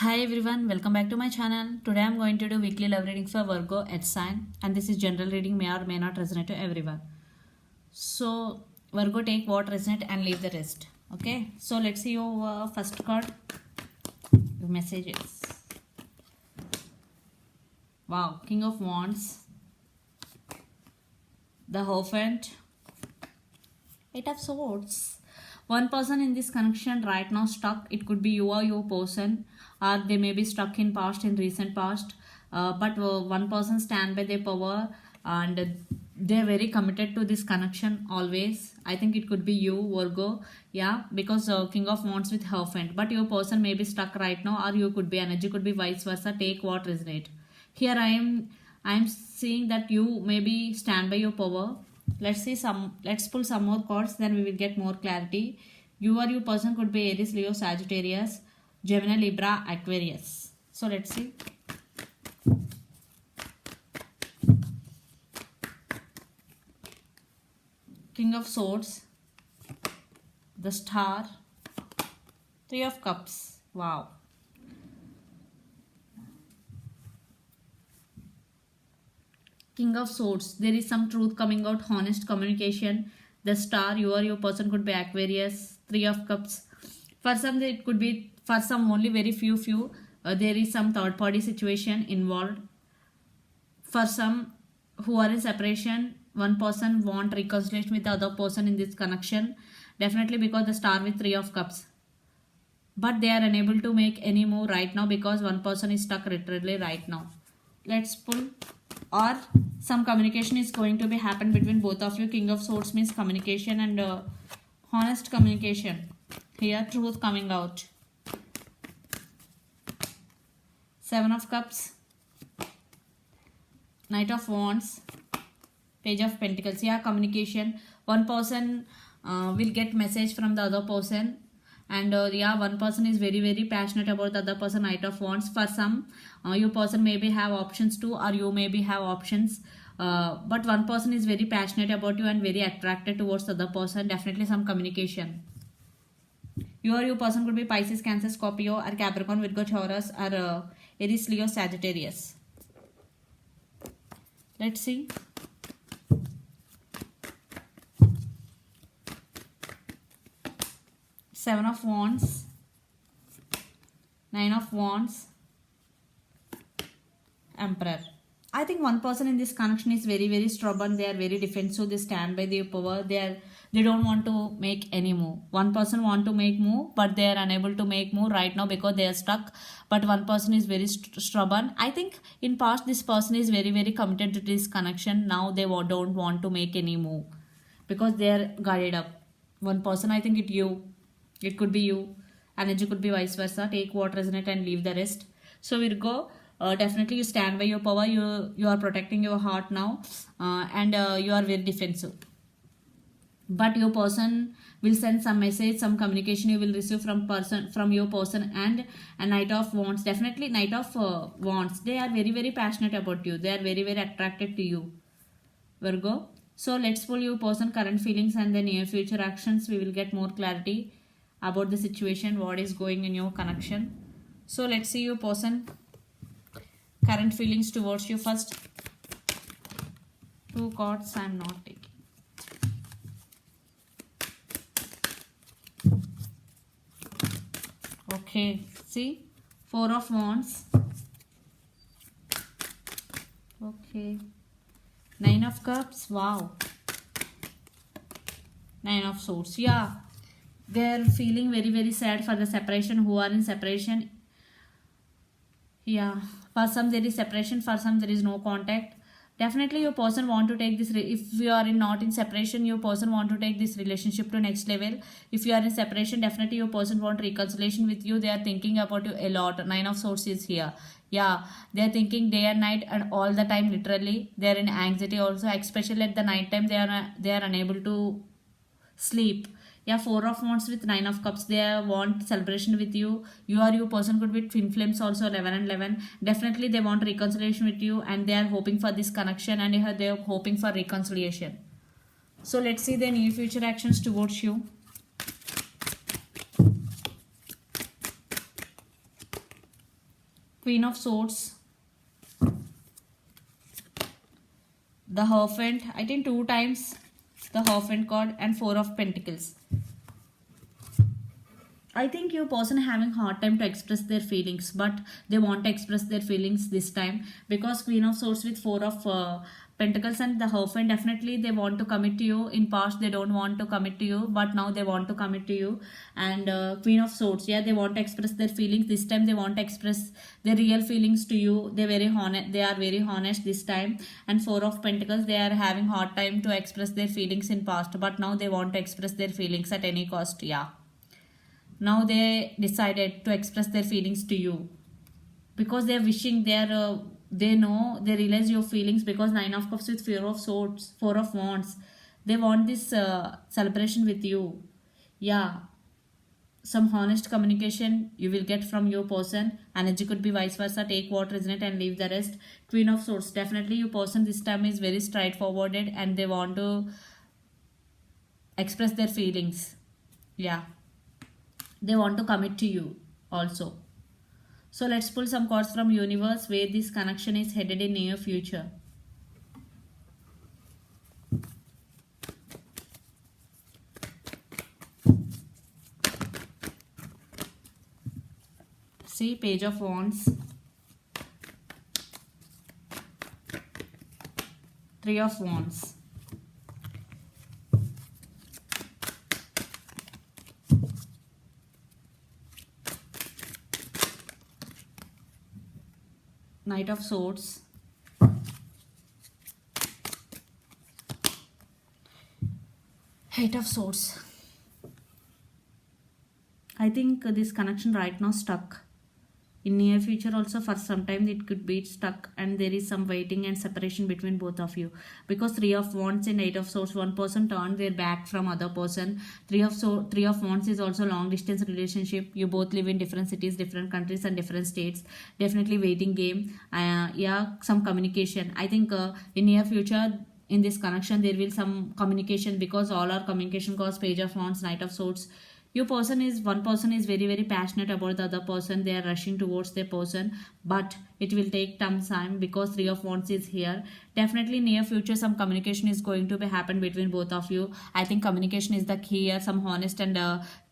Hi everyone, welcome back to my channel. Today I'm going to do weekly love reading for Virgo at sign, and this is general reading, may or may not resonate to everyone. So Virgo, take what resonate and leave the rest. Okay, so let's see your first card, your messages. Wow, King of Wands, the Hierophant, Eight of Swords. One person in this connection right now stuck. It could be you or your person, or they may be stuck in past, in recent past. But one person stand by their power, and they're very committed to this connection always. I think it could be you, Virgo. Yeah, because King of Wands with Hierophant. But your person may be stuck right now, or you could be energy, could be vice versa. Take what resonate. Here I am seeing that you maybe stand by your power. Let's pull some more cards, then we will get more clarity. You or your person could be Aries, Leo, Sagittarius, Gemini, Libra, Aquarius. So let's see. King of Swords, the Star, Three of Cups. Wow. King of Swords, there is some truth coming out, honest communication. The Star, you or your person could be Aquarius. Three of Cups, for some it could be, for some only very few. There is some third party situation involved. For some who are in separation, one person want reconciliation with the other person in this connection, definitely, because the Star with Three of Cups, but they are unable to make any move right now because one person is stuck literally right now. Let's pull. Or some communication is going to be happen between both of you. King of Swords means communication and honest communication. Here truth coming out. Seven of Cups, Knight of Wands, Page of Pentacles. Yeah, communication. One person will get message from the other person, and yeah, one person is very passionate about the other person. Knight of Wands. For some, your person maybe have options too, or you maybe have options, but one person is very passionate about you and very attracted towards the other person. Definitely some communication. You or your person could be Pisces, Cancer, Scorpio, or Capricorn, Virgo, Taurus, or Aries, Leo, Sagittarius. Let's see. Seven of Wands, Nine of Wands, Emperor. I think one person in this connection is very stubborn. They are very defensive. They stand by their power. They don't want to make any move. One person want to make move, but they are unable to make move right now because they are stuck. But one person is very stubborn. I think in past this person is very committed to this connection. Now they don't want to make any move because they are guarded up. One person, I think it could be you. Energy could be vice versa. Take what resonate and leave the rest. So Virgo, definitely you stand by your power. You are protecting your heart now, and you are very defensive. But your person will send some message, some communication you will receive from your person. And a Knight of Wands, definitely Knight of Wands. They are very passionate about you. They are very attracted to you, Virgo. So let's pull your person current feelings and the near future actions. We will get more clarity about the situation, what is going in your connection. So let's see your person current feelings towards you first. Two cards I am not taking. Okay, see, Four of Wands. Okay, Nine of Cups. Wow. Nine of Swords. Yeah, they're feeling very sad for the separation. Who are in separation, yeah, for some there is separation, for some there is no contact. Definitely your person want to take this, if you are not in separation, your person want to take this relationship to next level. If you are in separation, definitely your person want reconciliation with you. They are thinking about you a lot. Nine of Swords is here. Yeah, they are thinking day and night and all the time. Literally they are in anxiety also, especially at the night time. They are unable to sleep. Yeah, Four of Wands with Nine of Cups. They want celebration with you. You or your person could be twin flames also, 11 and 11. Definitely they want reconciliation with you, and they are hoping for this connection, and they are hoping for reconciliation. So let's see the near future actions towards you. Queen of Swords, the Hierophant, I think 2 times the Hierophant card, and Four of Pentacles. I think your person having hard time to express their feelings, but they want to express their feelings this time, because Queen of Swords with Four of Pentacles and the Hierophant, definitely they want to commit to you. In past they don't want to commit to you, but now they want to commit to you. And Queen of Swords, yeah, they want to express their feelings this time. They want to express their real feelings to you. They are very honest this time. And Four of Pentacles, they are having hard time to express their feelings in past, but now they want to express their feelings at any cost. Yeah, now they decided to express their feelings to you, because they are wishing, they know, they realize your feelings, because Nine of Cups with Four of Swords, Four of Wands, they want this celebration with you. Yeah, some honest communication you will get from your person. Energy could be vice versa. Take what resonate and leave the rest. Queen of Swords, definitely your person this time is very straightforwarded, and they want to express their feelings. Yeah, they want to commit to you also. So let's pull some cards from universe, where this connection is headed in near future. See, Page of Wands, Three of Wands, Knight of Swords, Eight of Swords. I think this connection right now stuck. In near future also, for some time it could be stuck, and there is some waiting and separation between both of you, because Three of Wands and Eight of Swords, one person turned their back from other person. Three of Wands is also long distance relationship. You both live in different cities, different countries, and different states. Definitely waiting game. Yeah, some communication. I think in near future, in this connection there will some communication, because all our communication cause Page of Wands, Knight of Swords. One person is very very passionate about the other person. They are rushing towards their person, but it will take some time, because Three of Wands is here. Definitely near future some communication is going to be happen between both of you. I think communication is the key here. Some honest and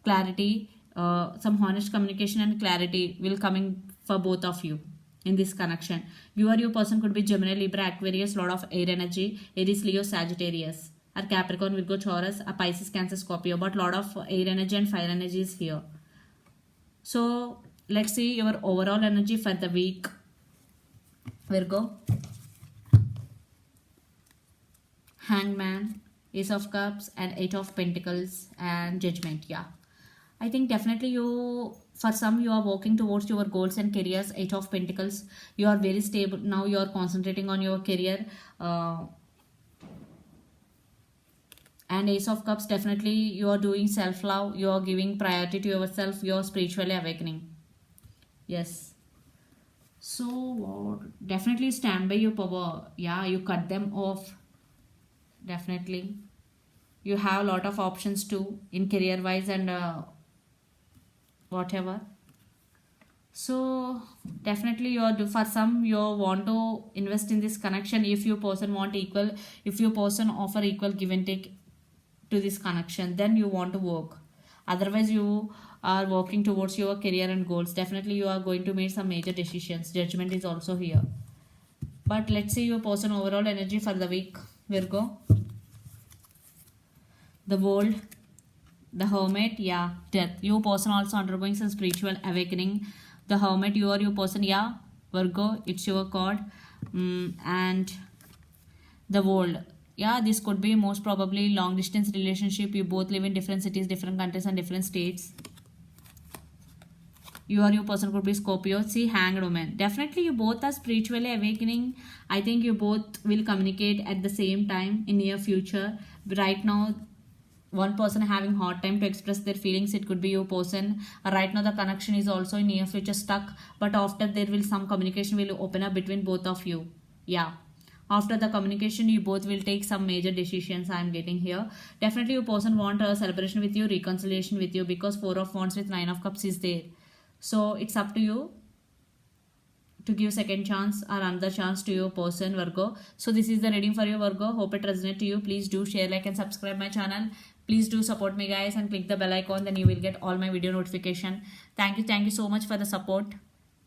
clarity, some honest communication and clarity will coming for both of you in this connection. You or your person could be Gemini, Libra, Aquarius, lot of air energy, Aries, Leo, Sagittarius, or Capricorn, Virgo, Taurus, a Pisces, Cancer, Scorpio, but lot of air energy and fire energy is here. So let's see your overall energy for the week, Virgo. Hangman, Ace of Cups, and Eight of Pentacles, and Judgment. Yeah, I think definitely for some you are working towards your goals and careers. Eight of Pentacles, you are very stable now. You are concentrating on your career. And Ace of Cups, definitely you are doing self-love. You are giving priority to yourself. You are spiritually awakening. Yes. So definitely stand by your power. Yeah, you cut them off. Definitely. You have a lot of options too in career wise and whatever. So definitely for some you want to invest in this connection. If your person want equal, if your person offer equal give and take to this connection, then you want to work. Otherwise you are working towards your career and goals. Definitely you are going to make some major decisions. Judgment is also here. But let's see your person overall energy for the week, Virgo. The World, the Hermit, yeah, Death. Your person also undergoing some spiritual awakening. The Hermit, you or your person, yeah, Virgo, it's your card. And the World, yeah, this could be most probably long distance relationship. You both live in different cities, different countries, and different states. You or your person could be Scorpio. See, Hanged Woman. Definitely you both are spiritually awakening. I think you both will communicate at the same time in near future. Right now, one person having hard time to express their feelings. It could be your person. Right now the connection is also in near future stuck. But after there will some communication will open up between both of you. Yeah. After the communication, you both will take some major decisions. I am getting here. Definitely your person want a celebration with you, reconciliation with you, because Four of Wands with Nine of Cups is there. So it's up to you. to give second chance or another chance to your person, Virgo. So this is the reading for you, Virgo. Hope it resonates to you. Please do share, like and subscribe my channel. Please do support me, guys, and click the bell icon, then you will get all my video notification. Thank you so much for the support.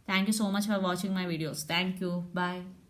Thank you so much for watching my videos. Thank you. Bye.